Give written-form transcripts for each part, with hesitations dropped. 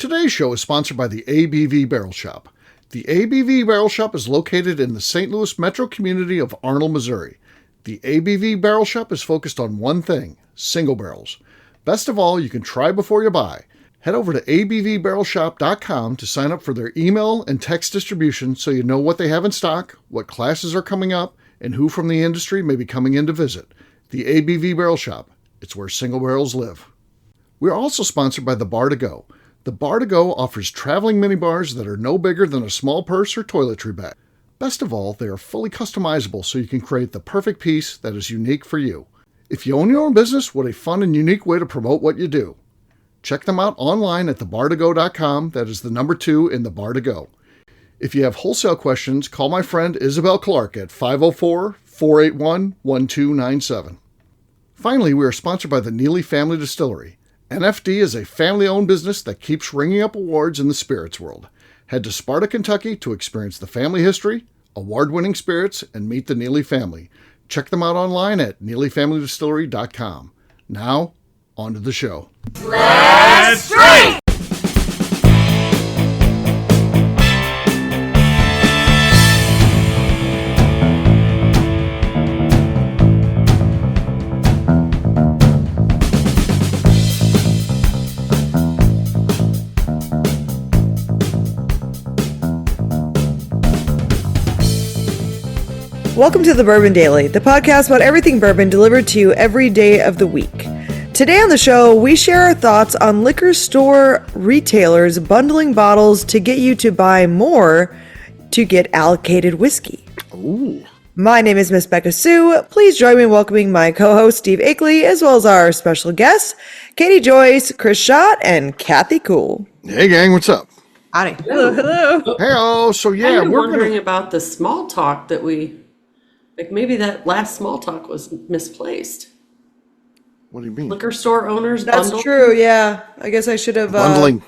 Today's show is sponsored by the ABV Barrel Shop. The ABV Barrel Shop is located in the St. Louis metro community of Arnold, Missouri. The ABV Barrel Shop is focused on one thing, single barrels. Best of all, you can try before you buy. Head over to abvbarrelshop.com to sign up for their email and text distribution so you know what they have in stock, what classes are coming up, and who from the industry may be coming in to visit. The ABV Barrel Shop. It's where single barrels live. We are also sponsored by the Bar to Go. The Bar to Go offers traveling minibars that are no bigger than a small purse or toiletry bag. Best of all, they are fully customizable so you can create the perfect piece that is unique for you. If you own your own business, what a fun and unique way to promote what you do. Check them out online at thebar2go.com. That is the number 2 in the Bar to Go. If you have wholesale questions, call my friend Isabel Clark at 504-481-1297. Finally, we are sponsored by the Neely Family Distillery. NFD is a family-owned business that keeps ringing up awards in the spirits world. Head to Sparta, Kentucky to experience the family history, award-winning spirits, and meet the Neely family. Check them out online at neelyfamilydistillery.com. Now, on to the show. Let's drink! Welcome to the Bourbon Daily, the podcast about everything bourbon delivered to you every day of the week. Today on the show, we share our thoughts on liquor store retailers bundling bottles to get you to buy more to get allocated whiskey. Ooh. My name is Miss Becca Sue. Please join me in welcoming my co-host Steve Akeley, as well as our special guests, Katie Joyce, Chris Schott, and Kathy Cool. Hey gang, what's up? Howdy. Hello. Hey-oh, so yeah, I'm we're wondering about the small talk that maybe that last small talk was misplaced. What do you mean? Liquor store owners That's bundle? true, yeah. I guess I should have... Bundling.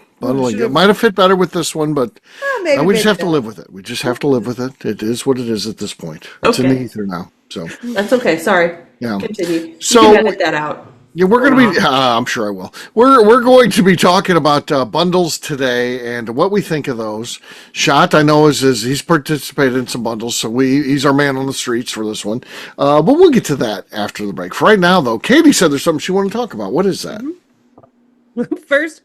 It might have fit better with this one, but maybe we just have to better. live with it. We just have to live with it. It is what it is at this point. It's in the Okay. ether now. So That's okay, sorry. Yeah. Continue. So- You can edit that out. yeah, we're going to be. I'm sure I will. We're going to be talking about bundles today and what we think of those. Schott, I know is he's participated in some bundles, so he's our man on the streets for this one. But we'll get to that after the break. For right now, though, Katie said there's something she wanted to talk about. What is that? First,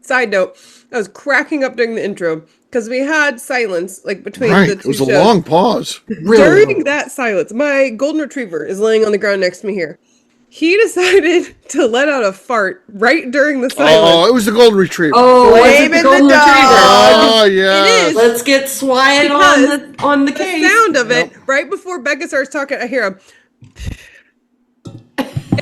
side note, I was cracking up during the intro because we had silence between Right, the two it was a shows. long pause. During that silence, my golden retriever is laying on the ground next to me here. He decided to let out a fart right during the silence. Oh, it was the golden retriever. Oh, was it Blaming the golden the dog. retriever? Oh, yeah. It is. Let's get Swyatt on the case. The sound of it, right before Becca starts talking, I hear him.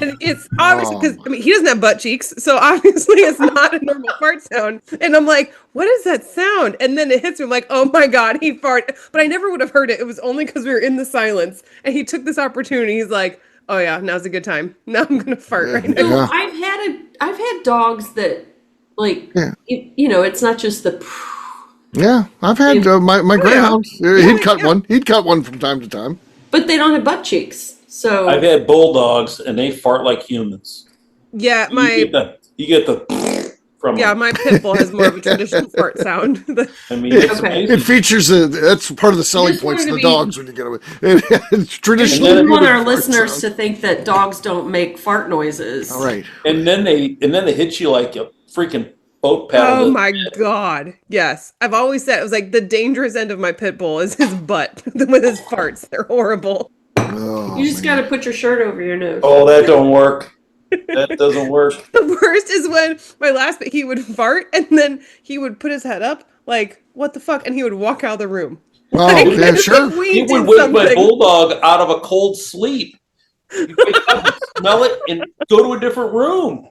And it's obviously because, he doesn't have butt cheeks, so obviously it's not a normal fart sound. And I'm like, what is that sound? And then it hits me, I'm like, oh my God, he farted. But I never would have heard it. It was only because we were in the silence. And he took this opportunity. He's like, oh yeah, now's a good time. Now I'm going to fart right now. Yeah. I've had dogs that it's not just the. Yeah, I've had my greyhound. He'd cut one. He'd cut one from time to time. But they don't have butt cheeks, so I've had bulldogs and they fart like humans. Yeah, You get the from them. my pit bull has more of a traditional fart sound. I mean, it's Okay. It amazing. features that's part of the selling Just points of wanted the to be- dogs when you get away. It's traditional. we then- want our fart listeners sound. to think that dogs don't make fart noises. All right. And then they hit you like a freaking boat paddle. Oh my God. Yes. I've always said it was like the dangerous end of my pit bull is his butt with his farts. They're horrible. Oh, You just got to put your shirt over your nose. Oh, that don't work. That doesn't work. The worst is when he would fart and then he would put his head up like, what the fuck? And he would walk out of the room. Oh, Like, yeah, as sure. if we He would did wake my something. bulldog out of a cold sleep. You wake up, and smell it, and go to a different room.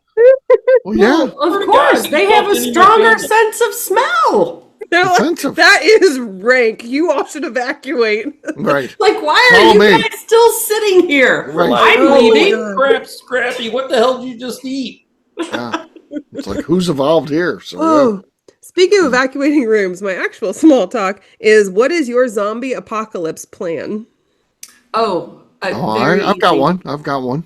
Well, yeah. Of course, they have a stronger sense of smell. They're like, Offensive. that is rank. You all should evacuate. Right. Like, why Follow are you me. guys still sitting here? Right. I'm Oh, leaving. God. Crap, Scrappy, what the hell did you just eat? Yeah. It's like, who's evolved here? So, Oh, speaking of evacuating rooms, my actual small talk is what is your zombie apocalypse plan? Oh, Oh, very I've got easy. one. I've got one.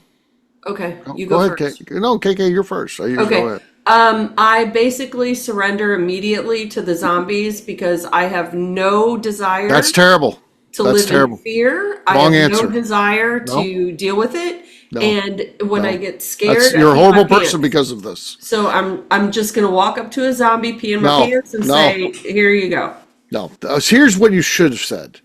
Okay, you go go ahead, first. No, KK, you're first. So you just Okay. go ahead. I basically surrender immediately to the zombies because I have no desire That's terrible. to That's live terrible. in fear. Wrong I have answer. no desire No. to deal with it. No. And when No. I get scared, You're a I pee horrible my pants. person because of this. So I'm just gonna walk up to a zombie, pee in my No. pants, and No. say, "Here you go." No. Here's what you should have said.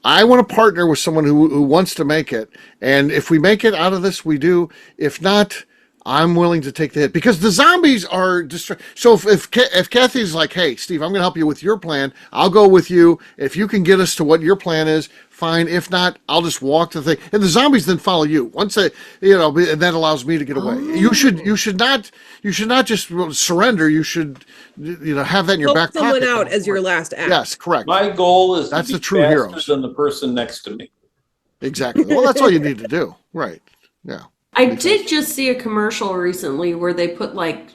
I want to partner with someone who wants to make it. And if we make it out of this, we do. If not, I'm willing to take the hit because the zombies are so if Kathy's like, hey, Steve, I'm going to help you with your plan. I'll go with you. If you can get us to what your plan is, fine. If not, I'll just walk the thing. And the zombies then follow you once they, and that allows me to get away. You should not just surrender. You should, have that in your Help back pocket. someone out as your last act. Yes, correct. My goal is That's to be the true faster heroes. than the person next to me. Exactly. Well, that's all you need to do. Right. Yeah. I did just see a commercial recently where they put like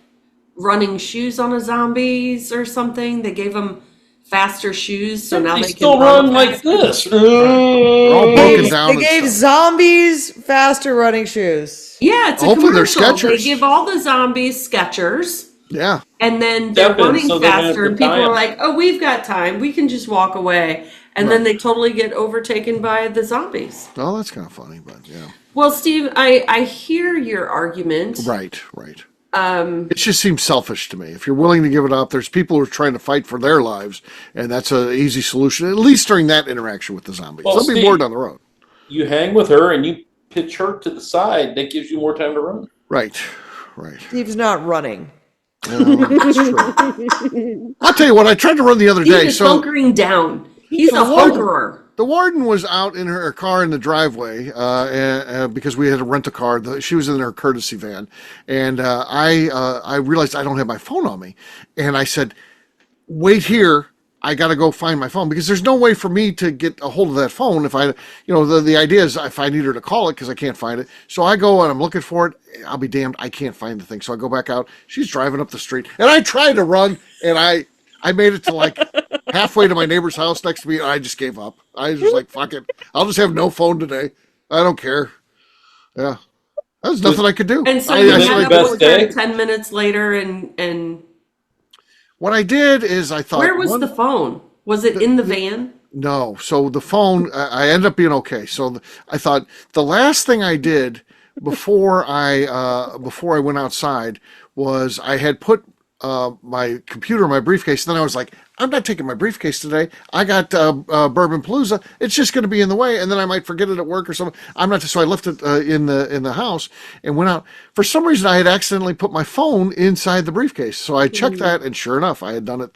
running shoes on a zombies or something. They gave them faster shoes, so now They they still can run like faster. this. They're all broken down. They and gave stuff. zombies faster running shoes. Yeah, it's a Hopefully they're commercial. They Skechers. give all the zombies Skechers, Yeah. and then they're Step in running so they don't have faster, to and people tie 'em. are like, "Oh, we've got time. We can just walk away." And then they totally get overtaken by the zombies. Well, that's kind of funny, but yeah. Well, Steve, I hear your argument. Right. It just seems selfish to me. If you're willing to give it up, there's people who are trying to fight for their lives, and that's an easy solution, at least during that interaction with the zombies. Well, There'll be Steve- more down the road. You hang with her and you pitch her to the side. That gives you more time to run. Right. Steve's not running. That's true. I'll tell you what, I tried to run the other He day. is So hunkering down. He's a hunkerer. the warden was out in her car in the driveway because we had to rent a car. She was in her courtesy van, and I realized I don't have my phone on me, and I said, "Wait here. I got to go find my phone because there's no way for me to get a hold of that phone if I, the idea is if I need her to call it because I can't find it. So I go and I'm looking for it. I'll be damned. I can't find the thing. So I go back out. She's driving up the street and I tried to run and I made it to like halfway to my neighbor's house next to me. And I just gave up. I was just like, fuck it. I'll just have no phone today. I don't care. Yeah. There's nothing I could do. And so I you actually had best up day? 10 minutes later and What I did is I thought, where was the phone? Was it in the van? No. So the phone, I ended up being okay. So I thought the last thing I did before I went outside was I had put my computer in my briefcase. Then I was like, I'm not taking my briefcase today. I got Bourbon Palooza. It's just going to be in the way, and then I might forget it at work or something. I'm not. So I left it in the house and went out. For some reason, I had accidentally put my phone inside the briefcase. So I checked that, and sure enough, I had done it.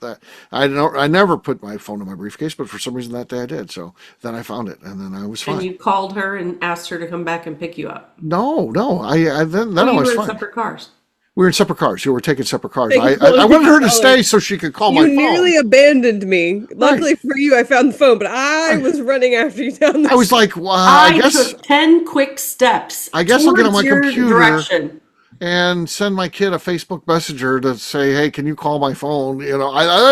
I never put my phone in my briefcase, but for some reason that day I did. So then I found it, and then I was fine. And you called her and asked her to come back and pick you up. No. Then Oh, I you was were in fine. separate cars. We were in separate cars. You were taking separate cars. Thank I you. wanted her to stay so she could call my You phone. nearly abandoned me. Luckily for you, I found the phone, but I was running after you down the I was like, well, I I guess took 10 quick steps. I guess I'll get on towards my your computer. direction. and send my kid a Facebook Messenger to say, hey, can you call my phone? I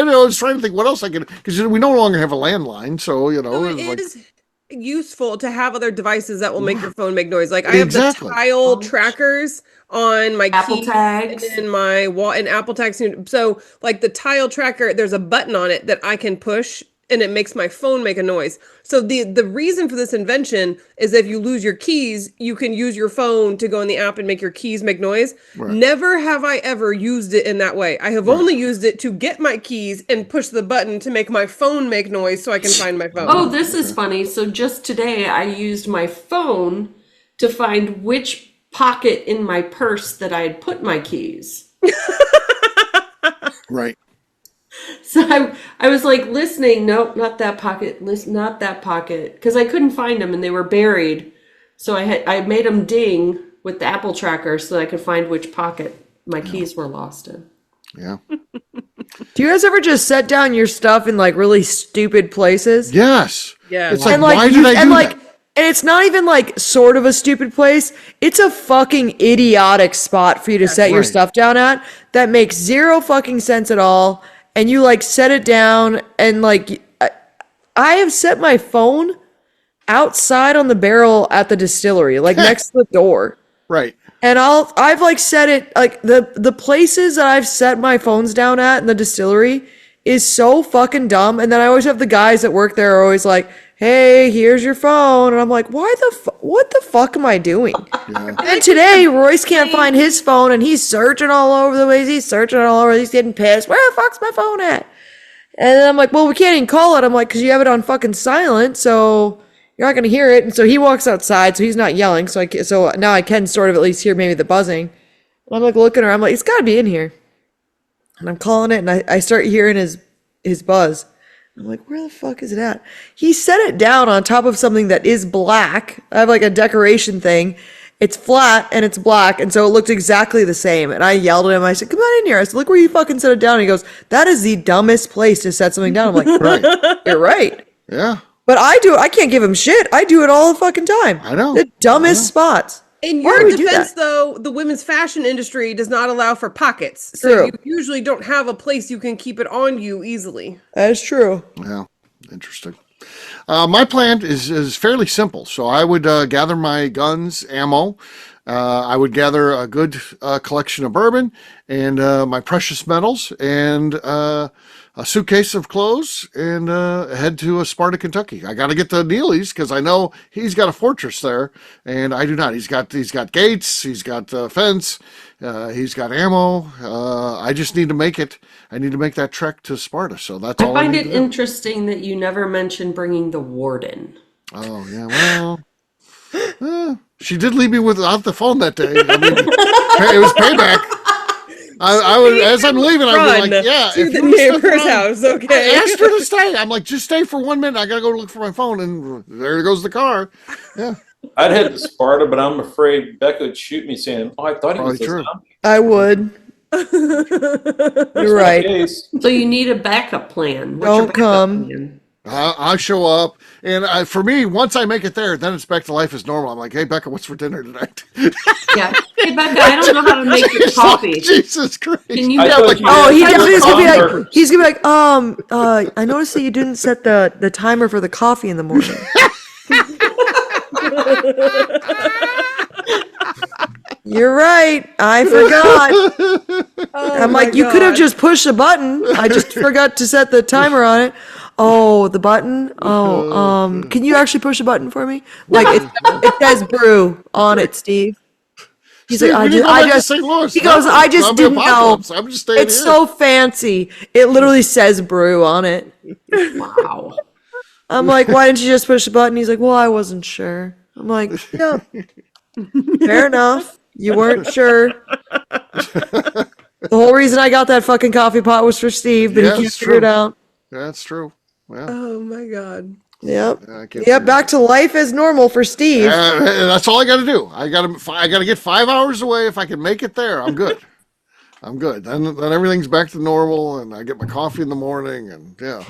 was trying to think what else I could, because we no longer have a landline. So, So it was it like, is useful to have other devices that will make your phone make noise. Like I have Exactly. the tile trackers on my Apple keys tags. and in my and Apple tags. So like the tile tracker, there's a button on it that I can push and it makes my phone make a noise. So the reason for this invention is if you lose your keys, you can use your phone to go in the app and make your keys make noise. Right. Never have I ever used it in that way. I have only used it to get my keys and push the button to make my phone make noise so I can find my phone. Oh, this is funny. So just today I used my phone to find which pocket in my purse that I had put my keys. right. So I was like listening, nope, not that pocket, not that pocket, because I couldn't find them and they were buried. So I made them ding with the Apple tracker so that I could find which pocket my keys were lost in. Yeah. Do you guys ever just set down your stuff in like really stupid places? Yes. Yeah. It's like, And like, why did I do and that? like, and it's not even like sort of a stupid place. It's a fucking idiotic spot for you to set your right. stuff down at that makes zero fucking sense at all. And you like set it down and like, I have set my phone outside on the barrel at the distillery, like next to the door. Right. And I've like set it like the places that I've set my phones down at in the distillery is so fucking dumb. And then I always have the guys that work there are always like, "Hey, here's your phone," and I'm like, what the fuck am I doing? Yeah. And today Royce can't find his phone, and he's searching all over the place. He's searching all over. He's getting pissed. Where the fuck's my phone at? And then I'm like, well, we can't even call it. I'm like, because you have it on fucking silent, so you're not gonna hear it. And so he walks outside, so he's not yelling. So now I can sort of at least hear maybe the buzzing. And I'm like looking around. I'm like, it's got to be in here. And I'm calling it, and I start hearing his buzz. I'm like, where the fuck is it at? He set it down on top of something that is black. I have like a decoration thing. It's flat and it's black, and so it looked exactly the same. And I yelled at him. I said, "Come on in here." I said, "Look where you fucking set it down." And he goes, "That is the dumbest place to set something down." I'm like, Right. "You're right." Yeah. But I can't give him shit. I do it all the fucking time. I know. The dumbest spots. In Why your do we do defense, that? though, the women's fashion industry does not allow for pockets. So True. you usually don't have a place you can keep it on you easily. That is true. Yeah. Interesting. My plan is fairly simple. So I would gather my guns, ammo. I would gather a good collection of bourbon and my precious metals and a suitcase of clothes and head to Sparta, Kentucky. I got to get to Neely's because I know he's got a fortress there, and I do not. He's got gates, he's got fence, he's got ammo. I just need to make it. I need to make that trek to Sparta. So that's all. I find need it to do. interesting that you never mentioned bringing the warden. Oh yeah, well, she did leave me without the phone that day. I mean, it was payback. I would, as I'm leaving, I was like, "Yeah." to if the you would've stuck neighbor's around- house, I okay? asked her to stay. I'm like, just stay for 1 minute. I gotta go look for my phone, and there goes the car. Yeah, I'd head to Sparta, but I'm afraid Becca would shoot me saying, "Oh, I thought he was Probably a true. zombie." I would. You're right. Case. So you need a backup plan. What's your Don't backup come. plan? I show up, and for me, once I make it there, then it's back to life as normal. I'm like, "Hey, Becca, what's for dinner tonight?" Yeah. Hey, Becca, I don't know how to make your coffee. Jesus Christ! Can you I help? thought you Oh, had he to definitely is gonna be call like, her. he's gonna be like, I noticed that you didn't set the timer for the coffee in the morning. You're right. I forgot. I'm like, you could have just pushed a button. I just forgot to set the timer on it. Oh, the button. Oh, can you actually push a button for me? Like it says brew on it, Steve. He's Steve, like, we need to go I back to just. St. Louis. He goes, No, I just zombie didn't know. apocalypse. I'm just staying It's here. so fancy. It literally says brew on it. Wow. I'm like, why didn't you just push the button? He's like, well, I wasn't sure. I'm like, yeah, fair enough. You weren't sure. The whole reason I got that fucking coffee pot was for Steve, but Yeah, he can't it's figure it true. out. That's true. Yeah. Oh my god. Yep. I can't Yep. figure Back to life as normal for Steve. that's all I got to do. I got to get 5 hours away. If I can make it there, I'm good. I'm good. Then everything's back to normal, and I get my coffee in the morning, and yeah,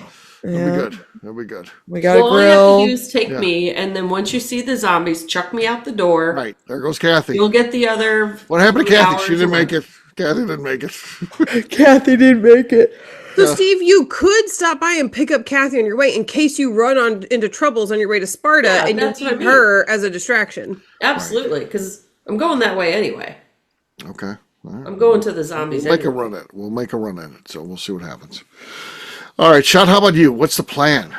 it'll Yeah. be good. It'll be good. We got a Well, all you have grill. to do is take Yeah. me, and then once you see the zombies, chuck me out the door. Right there goes Kathy. You'll get the other. What happened to 3 Kathy? She hours didn't away. make it. Kathy didn't make it. Kathy didn't make it. So, Steve, you could stop by and pick up Kathy on your way in case you run into troubles on your way to Sparta Yeah, and you that's what I need mean. her as a distraction. Absolutely, because I'm going that way anyway. Okay. All right. I'm going to the zombies. We'll make a anyway. run at it. We'll make a run at it. So we'll see what happens. All right, Shot. How about you? What's the plan?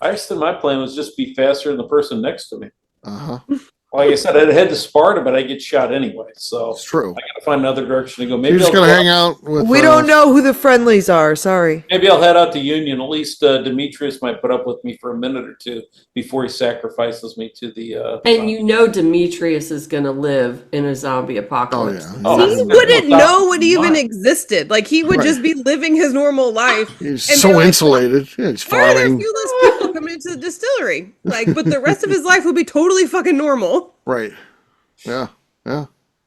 I just thought my plan was just be faster than the person next to me. Uh huh. Like I said, I'd head to Sparta, but I get shot anyway. So It's true. I got to find another direction to go. You're Maybe just I'll gonna go hang out with. We don't know who the friendlies are. Sorry. Maybe I'll head out to Union. At least Demetrius might put up with me for a minute or two before he sacrifices me to the. And you know Demetrius is going to live in a zombie apocalypse. yeah. Oh, He that's- wouldn't that's know what even fine. existed. Like, he would Right. just be living his normal life. He's And so they're like, insulated. Yeah, he's Why are there farming. few less people coming into the distillery? Like, but the rest of his life would be totally fucking normal. Right. Yeah. Yeah.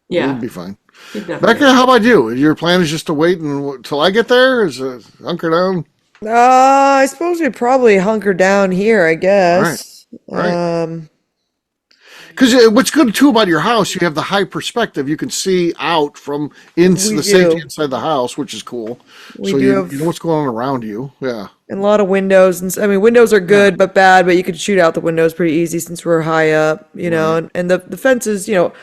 Yeah. He'd be fine. He'd not Becca, be- how about you? Your plan is just to wait until I get there? Is hunker down? I suppose we probably hunker down here. I guess. Right. Because what's good too about your house, you have the high perspective. You can see out from into We the safety do. inside the house, which is cool. We so do you have- know what's going on around you. Yeah. And a lot of windows, and I mean, windows are good but bad. But you could shoot out the windows pretty easy since we're high up, you know. And the fences, you know,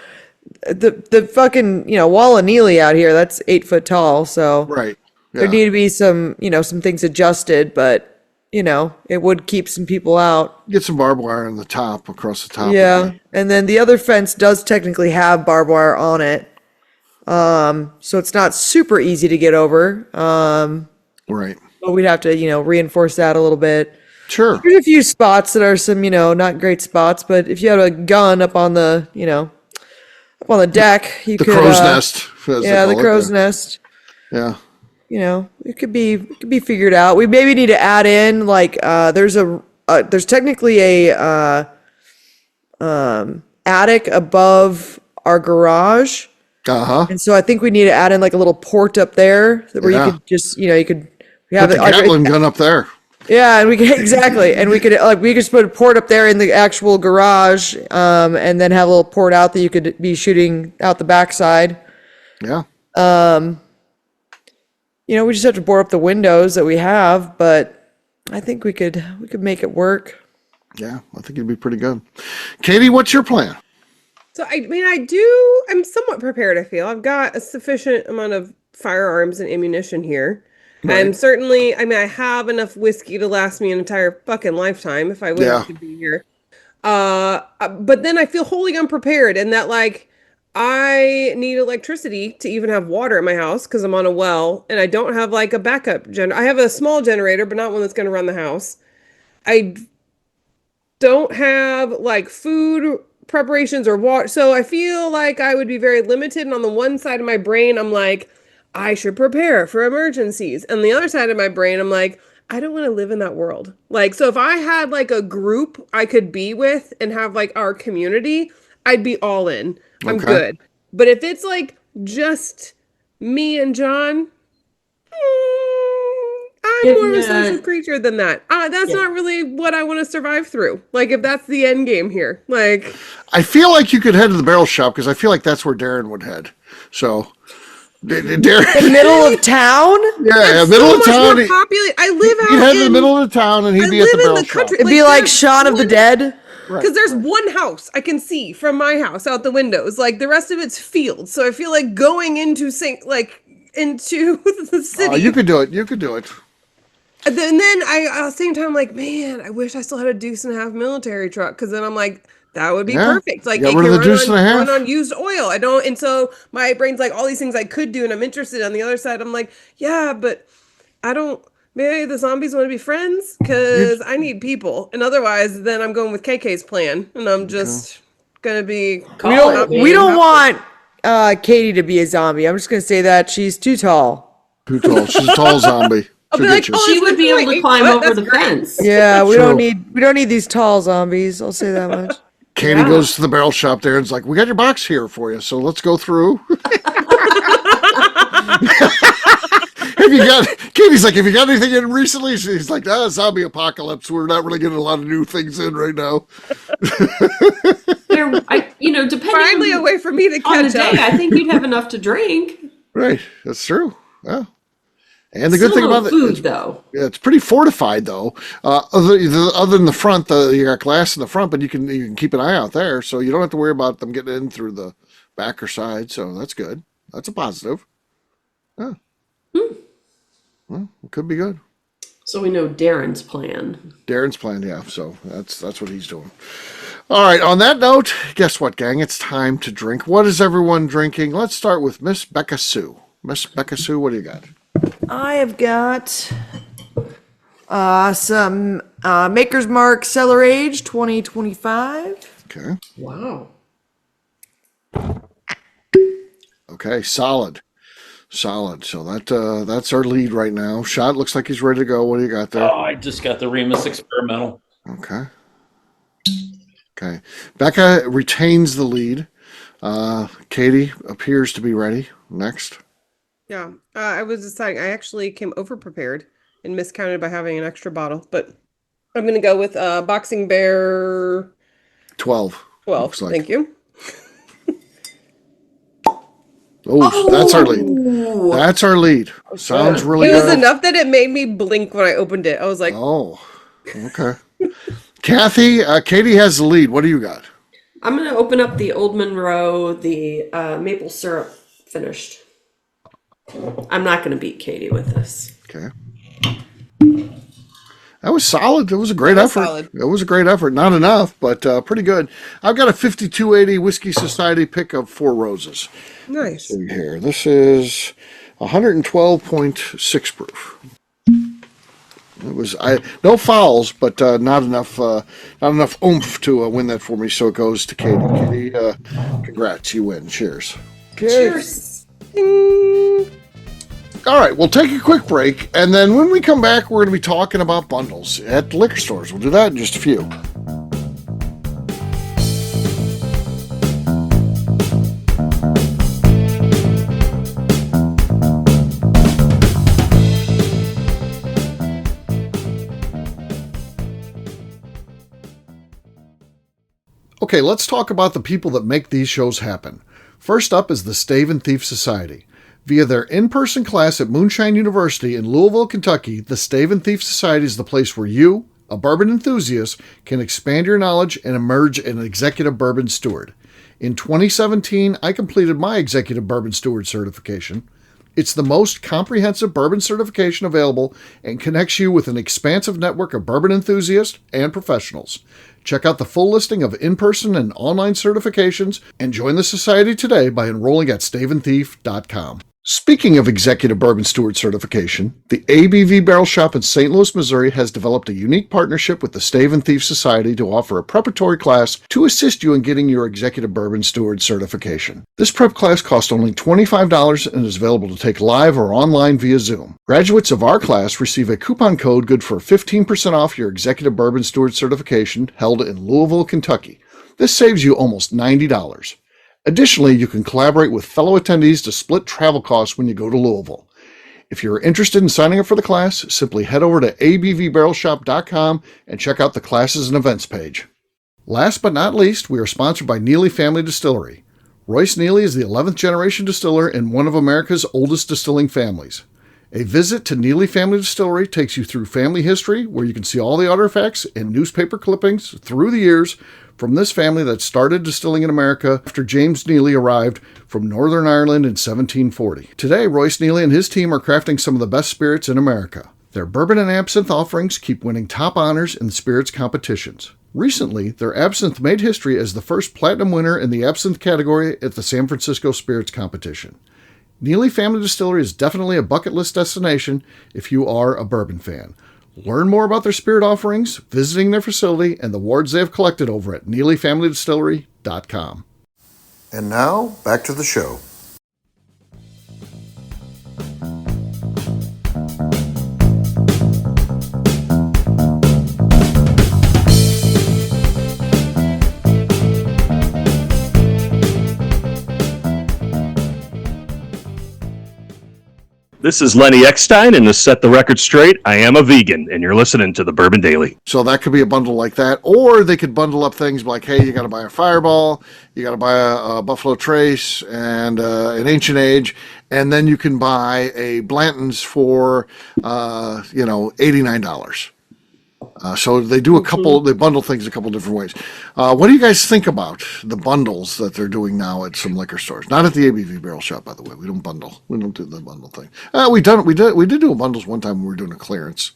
the fucking, wall of Neely out here, that's 8 foot tall. So Right. there Yeah. need to be some, some things adjusted, but it would keep some people out. Get some barbed wire on the top, across the top. Yeah. And then the other fence does technically have barbed wire on it. So it's not super easy to get over. Right. But we'd have to, reinforce that a little bit. Sure. There's a few spots that are some, not great spots, but if you had a gun up on the, up on the deck, you The could. crow's nest. as they Yeah, the call it, crow's nest. Yeah. It could be figured out. We maybe need to add in like there's technically a attic above our garage, Uh-huh. and so I think we need to add in like a little port up there where Yeah. you could just we Put have the Gatling gun up there. yeah, and we could exactly, and we could just put a port up there in the actual garage, and then have a little port out that you could be shooting out the backside. Yeah. We just have to board up the windows that we have, but I think we could make it work. Yeah. I think it'd be pretty good. Katie, what's your plan? So I'm somewhat prepared, I feel. I've got a sufficient amount of firearms and ammunition here. Right. I'm certainly, I have enough whiskey to last me an entire fucking lifetime if I wanted to be here. But then I feel wholly unprepared and that like I need electricity to even have water at my house because I'm on a well and I don't have like a backup I have a small generator, but not one that's going to run the house. I don't have like food preparations or water. So I feel like I would be very limited. And on the one side of my brain, I'm like, I should prepare for emergencies. And the other side of my brain, I'm like, I don't want to live in that world. Like, so if I had like a group I could be with and have like our community, I'd be all in. I'm Okay. good. But if it's like just me and John, I'm more of a social creature than that. That's not really what I want to survive through. Like, if that's the end game here, like, I feel like you could head to the barrel shop because I feel like that's where Darren would head. So, Darren. Middle of town? Yeah, it's middle so of much town. more populated. I live He'd out head to the in middle of the town and he'd I be at the live in barrel the shop. country. It'd be like there's Shaun of the one- Dead. Because there's one house I can see from my house out the windows. Like the rest of it's fields. So I feel like going into the city. You could do it. You could do it. And then I at the same time, like, man, I wish I still had a deuce and a half military truck. Because then I'm like, that would be Yeah. perfect. Like, Get it rid can of the deuce and a half. run on used oil. I don't. And so my brain's like, all these things I could do, and I'm interested. On the other side, I'm like, yeah, but I don't. Maybe the zombies want to be friends because I need people, and otherwise, then I'm going with KK's plan, and I'm just gonna be. We don't want Katie to be a zombie. I'm just gonna say that she's too tall. Too tall. She's a tall zombie. I'll be She'll like, get you. oh, She would be able to climb over the fence. Yeah, we True. don't need these tall zombies. I'll say that much. Katie goes to the barrel shop there and's like, we got your box here for you, so let's go through. Katie's like, have you got anything in recently? She's like, zombie apocalypse. We're not really getting a lot of new things in right now. Depending finally a way for me to on the catch day, up. I think you'd have enough to drink. Right. That's true. Yeah. And the Still good thing no about food, it, though. it's pretty fortified though. Other than the front, you got glass in the front, but you can keep an eye out there, so you don't have to worry about them getting in through the back or side. So that's good. That's a positive. Yeah. Well, it could be good. So we know Darren's plan. Darren's plan, yeah. So that's what he's doing. All right. On that note, guess what, gang? It's time to drink. What is everyone drinking? Let's start with Miss Becca Sue. Miss Becca Sue, what do you got? I have got some Maker's Mark Cellar Age 2025. Okay. Wow. Okay. Solid. So that's our lead right now. Shot looks like he's ready to go. What do you got there? Oh, I just got the Remus Experimental. Okay. Becca retains the lead. Katie appears to be ready. Next. Yeah, I was deciding. I actually came over prepared and miscounted by having an extra bottle, but I'm gonna go with Boxing Bear 12. 12. Looks like. Thank you. Oh, that's our lead. That's our lead. Sounds really It was good. enough that it made me blink when I opened it. I was like, Oh, okay. Kathy, Katie has the lead. What do you got? I'm going to open up the Old Monroe, the maple syrup finished. I'm not going to beat Katie with this. Okay. That was solid. It was a great That was effort. solid. It was a great effort. Not enough, but pretty good. I've got a 5280 Whiskey Society pick of Four Roses. Nice. See here. This is 112.6 proof. It was no fouls, but not enough oomph to win that for me. So it goes to Katie. Katie, congrats, you win. Cheers. Cheers. Ding. All right, we'll take a quick break, and then when we come back, we're going to be talking about bundles at the liquor stores. We'll do that in just a few. Okay, let's talk about the people that make these shows happen. First up is the Stave and Thief Society. Via their in-person class at Moonshine University in Louisville, Kentucky, the Stave and Thief Society is the place where you, a bourbon enthusiast, can expand your knowledge and emerge an executive bourbon steward. In 2017, I completed my executive bourbon steward certification. It's the most comprehensive bourbon certification available and connects you with an expansive network of bourbon enthusiasts and professionals. Check out the full listing of in-person and online certifications and join the society today by enrolling at staveandthief.com. Speaking of Executive Bourbon Steward certification, the ABV Barrel Shop in St. Louis, Missouri has developed a unique partnership with the Stave and Thief Society to offer a preparatory class to assist you in getting your Executive Bourbon Steward certification. This prep class costs only $25 and is available to take live or online via Zoom. Graduates of our class receive a coupon code good for 15% off your Executive Bourbon Steward certification held in Louisville, Kentucky. This saves you almost $90. Additionally, you can collaborate with fellow attendees to split travel costs when you go to Louisville. If you're interested in signing up for the class, simply head over to abvbarrelshop.com and check out the classes and events page. Last but not least, we are sponsored by Neely Family Distillery. Royce Neely is the 11th generation distiller in one of America's oldest distilling families. A visit to Neely Family Distillery takes you through family history, where you can see all the artifacts and newspaper clippings through the years from this family that started distilling in America after James Neely arrived from Northern Ireland in 1740. Today, Royce Neely and his team are crafting some of the best spirits in America. Their bourbon and absinthe offerings keep winning top honors in the spirits competitions. Recently, their absinthe made history as the first platinum winner in the absinthe category at the San Francisco Spirits Competition. Neely Family Distillery is definitely a bucket list destination if you are a bourbon fan. Learn more about their spirit offerings, visiting their facility, and the awards they have collected over at NeelyFamilyDistillery.com. And now, back to the show. This is Lenny Eckstein, and to set the record straight, I am a vegan, and you're listening to the Bourbon Daily. So that could be a bundle like that, or they could bundle up things like, hey, you got to buy a Fireball, you got to buy a Buffalo Trace and an Ancient Age, and then you can buy a Blanton's for, $89. So they do a couple, they bundle things a couple different ways. What do you guys think about the bundles that they're doing now at some liquor stores? Not at the ABV Barrel Shop, by the way. We don't bundle. We don't do the bundle thing. We did do a bundles one time when we were doing a clearance.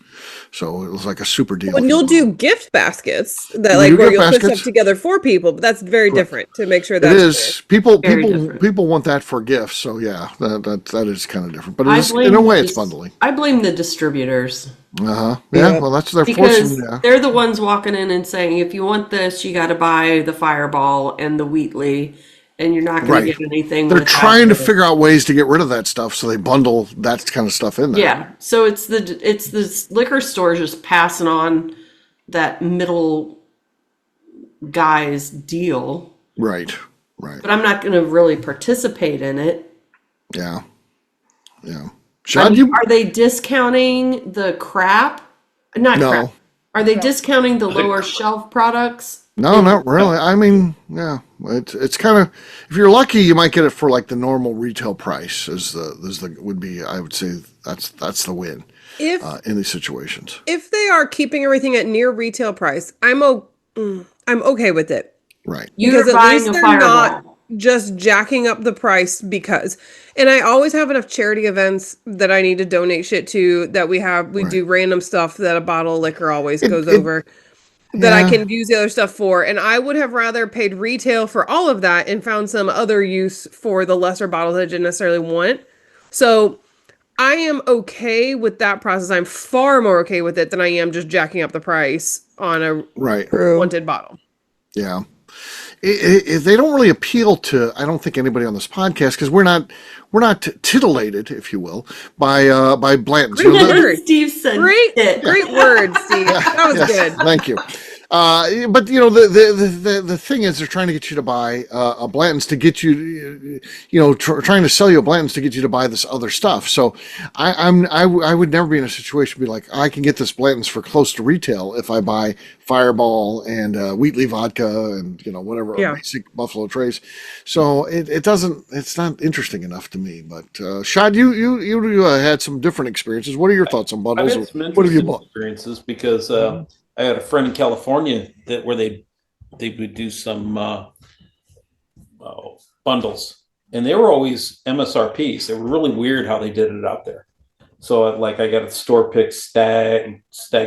So it was like a super deal. When you'll do gift baskets that We do where gift you'll put baskets. stuff together for people, but that's very different to make sure It that's is. People different. people want that for gifts. So yeah, that is kind of different. But it I is, blame in a way, the it's bundling. I blame the distributors Yeah. Yeah. Well, that's their because fortune. Yeah. they're the ones walking in and saying, if you want this, you got to buy the Fireball and the Wheatley, and you're not going Right. to get anything. They're without trying to it. figure out ways to get rid of that stuff, so they bundle that kind of stuff in there. Yeah, so it's the liquor stores just passing on that middle guy's deal, Right. Right. but I'm not going to really participate in it. Yeah. Yeah. I Sean, mean, are they discounting the crap? Not No. crap. Are they discounting the lower shelf products? No, not really. I mean, yeah, it's kind of, if you're lucky, you might get it for like the normal retail price. Would be, I would say that's the win if in these situations. if they are keeping everything at near retail price, I'm okay with it. Right. You're Because at buying least a they're Fireball. not just jacking up the price because, and I always have enough charity events that I need to donate shit to that we Right. do random stuff that a bottle of liquor always goes it- over that I Yeah. can use the other stuff for. And I would have rather paid retail for all of that and found some other use for the lesser bottles that I didn't necessarily want. So I am okay with that process. I'm far more okay with it than I am just jacking up the price on a Right. True. wanted bottle. Yeah. They don't really appeal to, I don't think, anybody on this podcast, because we're not titillated, if you will, by Blanton's. You know, Great. Steve said Great it. word, Steve. That was yes, good. thank you. But you know, the thing is, they're trying to get you to buy a Blanton's to get you, trying to sell you a Blanton's to get you to buy this other stuff. So I would never be in a situation to be like, I can get this Blanton's for close to retail if I buy Fireball and Wheatley vodka and whatever, basic Buffalo Trace. So it's not interesting enough to me. But Shad, you had some different experiences. What are your thoughts on bundles? I've had some What have you interesting bought? experiences because I had a friend in California where they would do some bundles, and they were always MSRPs. They were really weird how they did it out there. So I got a store pick Stag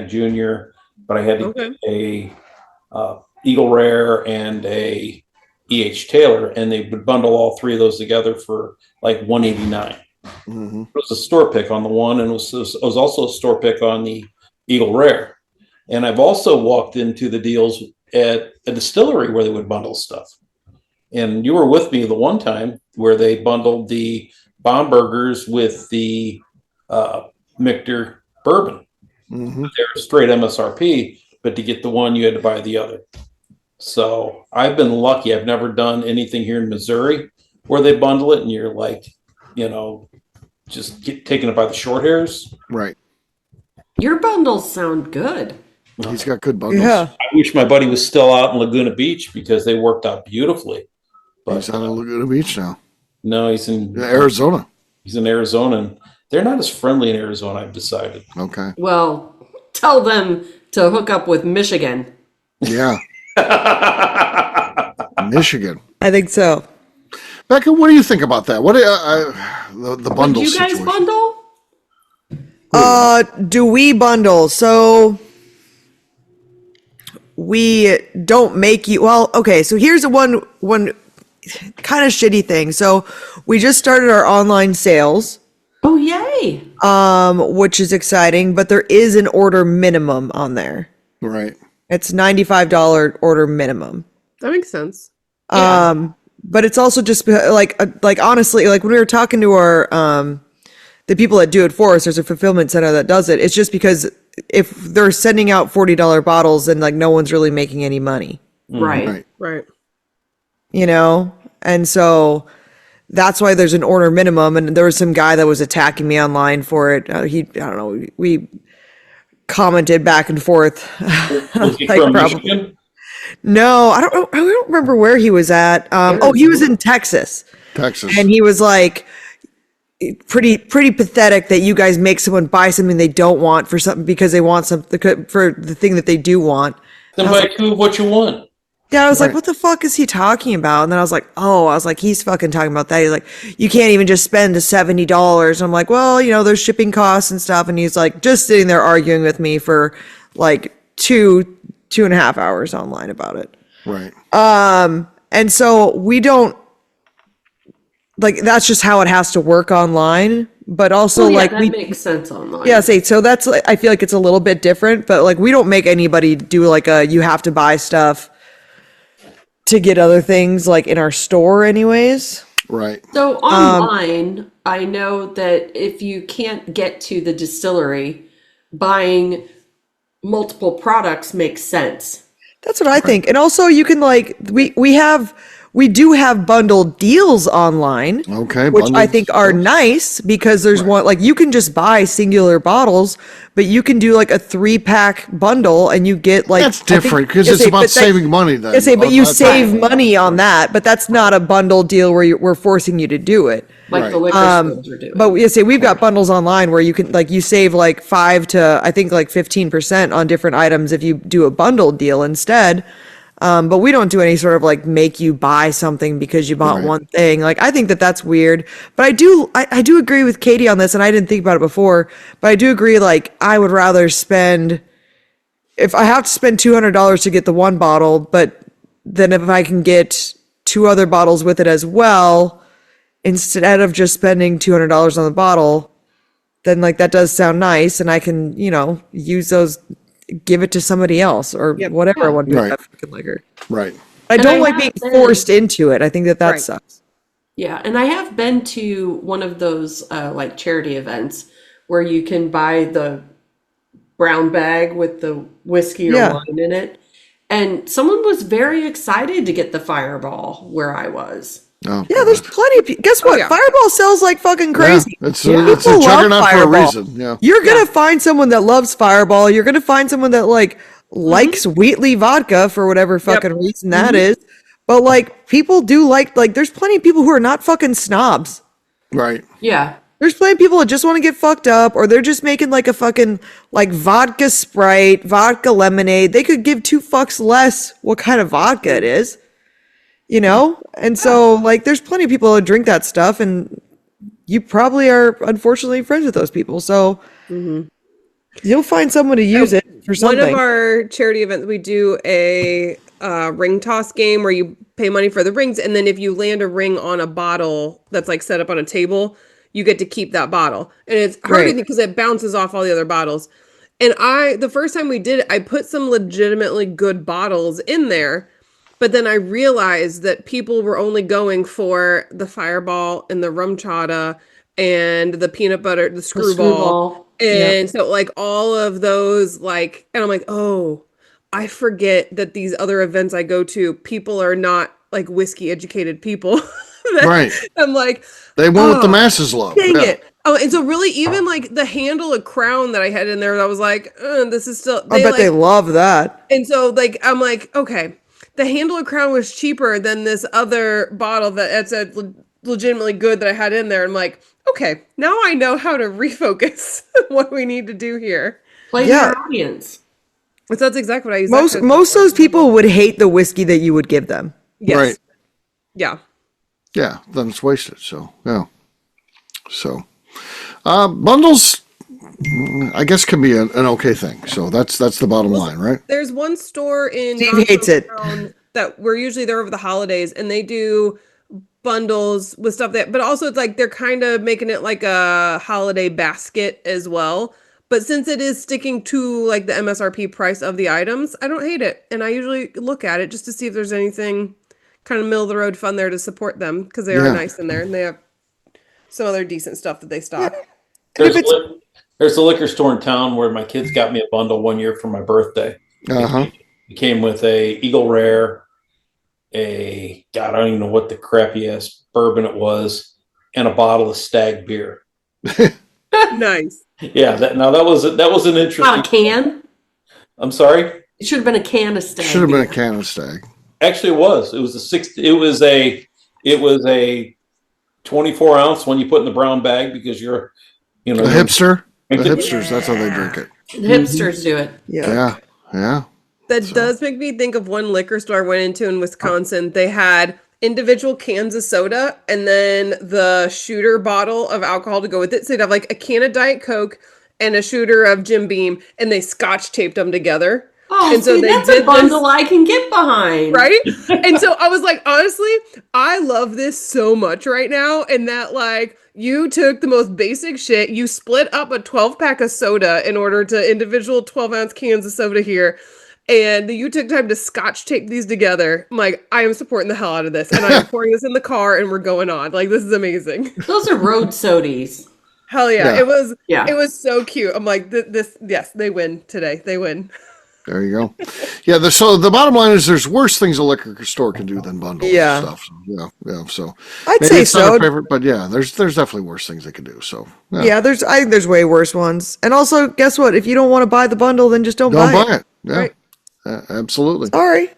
Junior, but I had to get a Eagle Rare and a EH Taylor, and they would bundle all three of those together for like $189. Mm-hmm. It was a store pick on the one, and it was also a store pick on the Eagle Rare. And I've also walked into the deals at a distillery where they would bundle stuff. And you were with me the one time where they bundled the Bombergers with the Michter bourbon. Mm-hmm. They're straight MSRP, but to get the one, you had to buy the other. So I've been lucky. I've never done anything here in Missouri where they bundle it and you're like, just taking it by the short hairs. Right. Your bundles sound good. He's got good bundles. Yeah. I wish my buddy was still out in Laguna Beach because they worked out beautifully. But He's out in Laguna Beach now. no, he's in Arizona. He's in Arizona, and they're not as friendly in Arizona, I've decided. Okay. Well, tell them to hook up with Michigan. Yeah. Michigan. I think so. Becca, what do you think about that? What the bundle Would you guys situation? bundle? Do we bundle? So we don't make you. Well, okay. So here's one kind of shitty thing. So we just started our online sales, Oh, yay. which is exciting, but there is an order minimum on there. Right. It's $95 order minimum. That makes sense. But it's also just like honestly, like when we were talking to our the people that do it for us, there's a fulfillment center that does it. It's just because if they're sending out $40 bottles, then like no one's really making any money, Right. Right. And so that's why there's an order minimum. And there was some guy that was attacking me online for it. I don't know. We commented back and forth. Was he Like from probably- Michigan? No, I don't know. I don't remember where he was at. He was in Texas. Texas. And he was like, pretty pathetic that you guys make someone buy something they don't want for something because they want something for the thing that they do want. Then buy two of what you want. Yeah, I was Right. like, what the fuck is he talking about? And then I was like, he's fucking talking about that. He's like, you can't even just spend the $70. And I'm like, well, there's shipping costs and stuff. And he's like, just sitting there arguing with me for like 2.5 hours online about it. Right. And so we don't, like, that's just how it has to work online. But also, Well, yeah, like, that we, makes sense online. yeah, so that's, I feel like it's a little bit different, but like, we don't make anybody do like you have to buy stuff to get other things like in our store anyways. Right. So online, I know that if you can't get to the distillery, buying multiple products makes sense. That's what I think. And also you can like, we do have bundled deals online, Okay. which I bundles. think are nice because there's one, like you can just buy singular bottles, but you can do like a 3-pack bundle and you get like. That's different because it's about saving money then. But you That's- save money on that, but that's not a bundle deal where we're forcing you to do it. Like the Right. liquor stores are doing. But we've got bundles online where you can like you save like 5 to I think like 15% on different items if you do a bundled deal instead. But we don't do any sort of like make you buy something because you bought one thing. Like, I think that that's weird. But I do agree with Katie on this, and I didn't think about it before. But I do agree. Like, I would rather spend, if I have to spend $200 to get the one bottle, but then if I can get 2 other bottles with it as well, instead of just spending $200 on the bottle, then like that does sound nice, and I can, use those, give it to somebody else or whatever I want to do with that fucking liquor. Right. I don't like being forced into it. I think that sucks. Yeah, and I have been to one of those like charity events where you can buy the brown bag with the whiskey or wine in it. And someone was very excited to get the Fireball where I was. Oh, yeah, there's plenty of people. Guess what? Fireball sells like fucking crazy. Yeah, it's a juggernaut for a reason. Yeah. You're going to find someone that loves Fireball. You're going to find someone that likes Wheatley vodka for whatever fucking reason that is. But like, people do like there's plenty of people who are not fucking snobs. Right. Yeah. There's plenty of people that just want to get fucked up, or they're just making like a fucking like vodka Sprite, vodka lemonade. They could give 2 fucks less what kind of vodka it is, And so like, there's plenty of people that drink that stuff, and you probably are unfortunately friends with those people. So you'll find someone to use it for something. One of our charity events, we do a ring toss game where you pay money for the rings, and then if you land a ring on a bottle that's like set up on a table, you get to keep that bottle. And it's hard because it bounces off all the other bottles. And the first time we did it, I put some legitimately good bottles in there, but then I realized that people were only going for the Fireball and the rum chata and the peanut butter, the screwball. And so like all of those, and I'm like, oh, I forget that these other events I go to, people are not like whiskey educated people. Right. I'm like, they want what the masses love. Dang it. Oh, and so really, even like the handle of Crown that I had in there, I was like, this is still. I bet they love that. And so like, I'm like, okay, the handle of Crown was cheaper than this other bottle that's legitimately good that I had in there. I'm like, okay, now I know how to refocus what we need to do here. Play your audience. So that's exactly what I use. Most of those people would hate the whiskey that you would give them. Yes. Right. Yeah. Yeah, then it's wasted. So, yeah. So, bundles, I guess, can be an okay thing. So that's the bottom line, right? There's one store in Steve hates it. that we're usually there over the holidays, and they do bundles with stuff but also it's like they're kind of making it like a holiday basket as well. But since it is sticking to like the MSRP price of the items, I don't hate it. And I usually look at it just to see if there's anything kind of middle of the road fun there to support them, because they are nice in there, and they have some other decent stuff that they stock. There's a liquor store in town where my kids got me a bundle one year for my birthday. It came with a Eagle Rare, I don't even know what the crappy ass bourbon it was, and a bottle of Stag beer. Nice. Yeah, that was an interesting. Not a can. I'm sorry. It should have been a can of Stag. Should have been a can of Stag. Actually, it was. It was a 24-ounce one you put in the brown bag because you're, a hipster. The hipsters, that's how they drink it. The hipsters do it. Yeah. That does make me think of one liquor store I went into in Wisconsin. They had individual cans of soda and then the shooter bottle of alcohol to go with it. So they'd have like a can of Diet Coke and a shooter of Jim Beam, and they scotch taped them together. Oh, and so that's a bundle I can get behind. Right? And so I was like, honestly, I love this so much right now. And that like, you took the most basic shit, you split up a 12-pack of soda in order to individual 12-ounce cans of soda here. And you took time to scotch tape these together. I'm like, I am supporting the hell out of this. And I'm pouring this in the car and we're going on. Like, this is amazing. Those are road sodies. Hell yeah. Yeah. It was so cute. I'm like, yes, they win today. They win. There you go. Yeah. So the bottom line is there's worse things a liquor store can do than bundle stuff. Yeah. So I'd say it's so. Not a favorite, but yeah, there's definitely worse things they can do. So yeah, I think there's way worse ones. And also, guess what? If you don't want to buy the bundle, then just don't buy it. Yeah. Right. Absolutely. Sorry.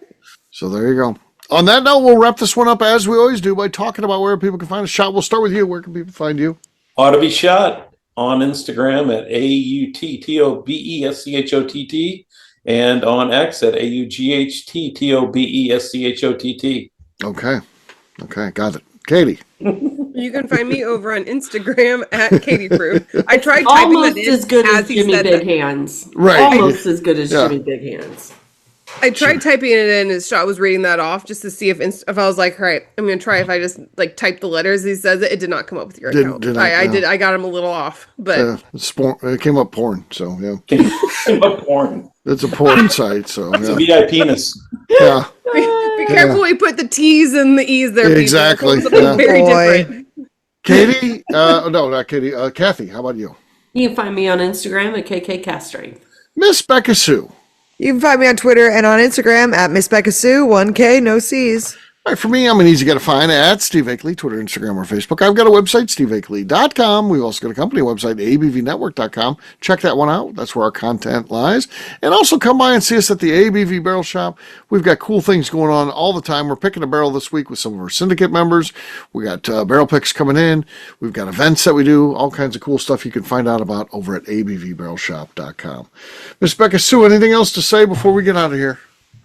So there you go. On that note, we'll wrap this one up as we always do by talking about where people can find a shop. We'll start with you. Where can people find you? Ought to Be Shot on Instagram at AUTTOBESCHOTT. and on X at AUGHTTOBESCHOTT. Okay, got it. Katie. You can find me over on Instagram at Katie Prue. I tried typing Almost that in as good as he Jimmy said Big that. Hands. Right. Almost as good as Yeah. Jimmy Big Hands. I tried typing it in as Shot was reading that off just to see if I was like, all right, I'm going to try if I just like type the letters he says it. It did not come up with your account. I got him a little off, but it came up porn, so yeah. Came up porn. It's a porn site, so It's yeah. a VI penis. Yeah. be careful when you put the T's and the E's there. Exactly. People. Something very different. Katie, no, not Katie. Kathy, how about you? You can find me on Instagram at KKCaststrength. Miss Becca Sue. You can find me on Twitter and on Instagram at Miss Becca Sue, 1K, no C's. All right, for me, I'm an easy guy to find at Steve Akeley, Twitter, Instagram, or Facebook. I've got a website, steveakeley.com. We've also got a company website, abvnetwork.com. Check that one out. That's where our content lies. And also come by and see us at the ABV Barrel Shop. We've got cool things going on all the time. We're picking a barrel this week with some of our syndicate members. We got barrel picks coming in. We've got events that we do, all kinds of cool stuff you can find out about over at abvbarrelshop.com. Miss Becca Sue, anything else to say before we get out of here?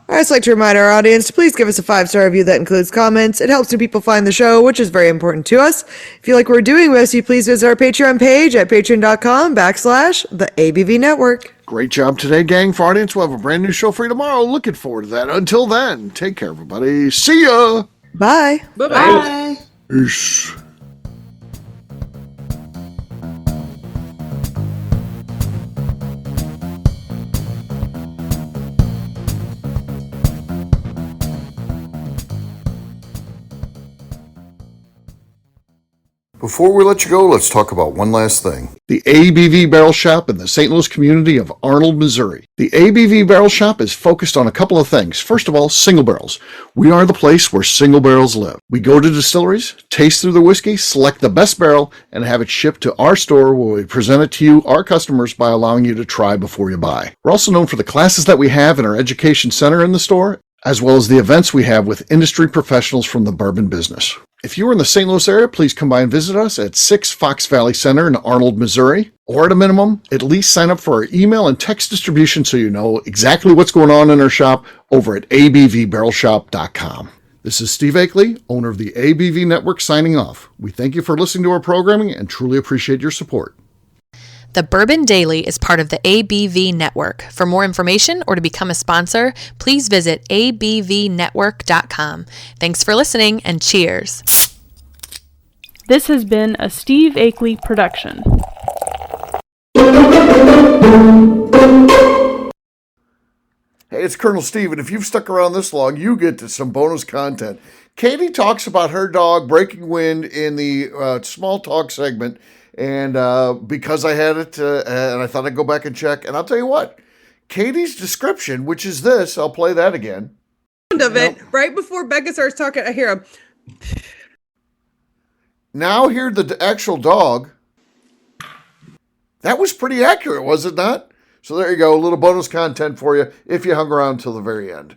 I'd just like to remind our audience to please give us a 5-star review that includes comments. It helps new people find the show, which is very important to us. If you like what we're doing with us, you please visit our Patreon page at patreon.com/the ABV Network. Great job today, gang. For our audience, we'll have a brand new show for you tomorrow. Looking forward to that. Until then, take care, everybody. See ya. Bye. Bye-bye. Bye. Peace. Before we let you go, let's talk about one last thing. The ABV Barrel Shop in the St. Louis community of Arnold, Missouri. The ABV Barrel Shop is focused on a couple of things. First of all, single barrels. We are the place where single barrels live. We go to distilleries, taste through the whiskey, select the best barrel, and have it shipped to our store where we present it to you, our customers, by allowing you to try before you buy. We're also known for the classes that we have in our education center in the store, as well as the events we have with industry professionals from the bourbon business. If you are in the St. Louis area, please come by and visit us at 6 Fox Valley Center in Arnold, Missouri. Or at a minimum, at least sign up for our email and text distribution so you know exactly what's going on in our shop over at abvbarrelshop.com. This is Steve Akeley, owner of the ABV Network, signing off. We thank you for listening to our programming and truly appreciate your support. The Bourbon Daily is part of the ABV Network. For more information or to become a sponsor, please visit abvnetwork.com. Thanks for listening and cheers. This has been a Steve Akeley production. Hey, it's Colonel Steve, and if you've stuck around this long, you get to some bonus content. Katie talks about her dog breaking wind in the small talk segment, and because I had it, and I thought I'd go back and check, and I'll tell you what, Katie's description, which is this, I'll play that again. Of it, right before Becca starts talking, I hear him. Now hear the actual dog. That was pretty accurate, was it not? So there you go, a little bonus content for you if you hung around till the very end.